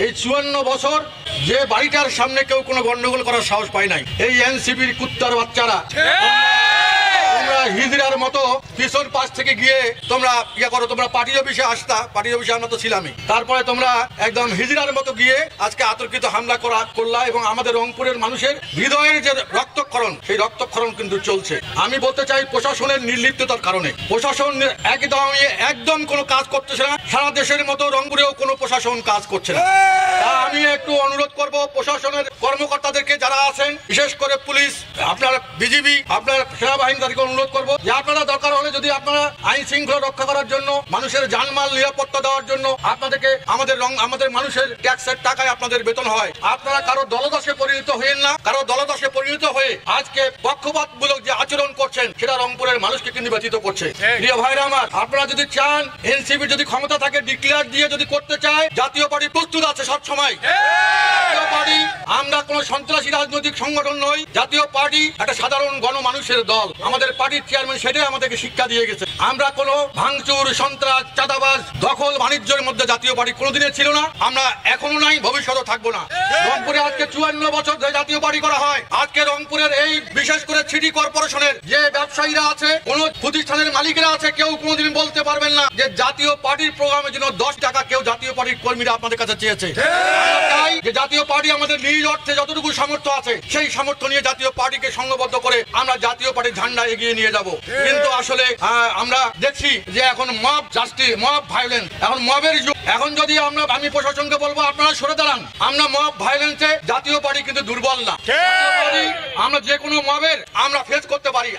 এই 54 বছর যে বাড়িটার সামনে কেউ কোনো গন্ডগোল করার সাহস পায় নাই। এই এনসিপির কুত্তার বাচ্চারা তোমরা হিজড়ার মতো পিছন পাশ থেকে গিয়ে তোমরা ইয়ে করো, তোমরা পার্টি অফিসে আসতা, পার্টি অফিসে আমরা তো ছিলামই, তারপরে তোমরা একদম হিজড়ার মতো গিয়ে আজকে আতর্কিত হামলা করলা এবং আমাদের রংপুরের মানুষের হৃদয়ের যে রক্তক্ষরণ, সেই রক্তক্ষরণ কিন্তু চলছে। আমি বলতে চাই প্রশাসনের নির্লিপ্ততার কারণে প্রশাসন একদম কোনো কাজ করতেছে না। সারা দেশের মতো রংপুরেও কোনো প্রশাসন কাজ করছে না। আমি একটু অনুরোধ করব প্রশাসনের কর্মকর্তাদেরকে যারা আছেন, বিশেষ করে পুলিশ, আপনার বিজিবি, আপনার সেনাবাহিনী, তাদেরকে অনুরোধ করবো যে আপনারা দরকার হলে যদি আপনারা আইন শৃঙ্খলা রক্ষা করার জন্য, মানুষের জানমাল নিরাপত্তা দেওয়ার জন্য আপনাদেরকে আমাদের মানুষের ট্যাক্সের টাকায় আপনাদের বেতন হয়, আপনারা কারো দলদাসে পরিণত হয়েন না। কারো দলদাসে পরিণত হয়ে আজকে পক্ষপাতমূলক যে আচরণ করছেন সেটা রংপুরের মানুষকে কিন্তু ব্যথিত করছে। প্রিয় ভাইরা আমার, আপনারা যদি চান এনসিপি যদি ক্ষমতা থাকে ডিক্লেয়ার দিয়ে যদি করতে চায়, জাতীয় পার্টি প্রস্তুত আছে সব সময়। জাতীয় পার্টি আমরা কোনো সন্ত্রাসী রাজনৈতিক সংগঠন নই। জাতীয় পার্টি একটা সাধারণ গণমানুষের দল। আমাদের পার্টির চেয়ারম্যান সেটাই আমাদেরকে শিক্ষা দিয়ে গেছে। আমরা কোনো ভাঙচুর, সন্ত্রাস, চাঁদাবাজ, দখল বাণিজ্যের মধ্যে জাতীয় পার্টি কোনোদিনই ছিল না, আমরা এখনো নাই, ভবিষ্যতে থাকবো না। রংপুরে আজকে 54 বছর ধরে জাতীয় পার্টি করা হয়। আজকে রংপুরের এই বিশেষ করে সিটি কর্পোরেশনের যে ব্যবসায়ীরা আছে, কোন প্রতিষ্ঠানের মালিকেরা আছে, কেউ কোনোদিন বলতে পারবেন না যে জাতীয় পার্টির প্রোগ্রামের জন্য 10 টাকা কেউ জাতীয় পার্টির কর্মীরা আপনাদের কাছে চেয়েছে। তাই যে জাতীয় পার্টি আমাদের নিজ অর্থে যতটুকু সামর্থ্য আছে সেই সামর্থ্য নিয়ে জাতীয় পার্টিকে সংঘবদ্ধ করে আমরা জাতীয় পার্টির ঝান্ডা এগিয়ে নিয়ে যাব। কিন্তু আসলে আমরা দেখছি যে এখন মব জাস্টিস, মব ভায়োলেন্স, এখন মবের যুগ। এখন যদি আমি প্রশাসনকে বলবো আপনারা সরে দাঁড়ান। আমরা মব ভায়োলেন্সে জাতীয় পার্টি কিন্তু দুর্বল না। আমরা যে কোনো মবের আমরা ফেস করতে পারি।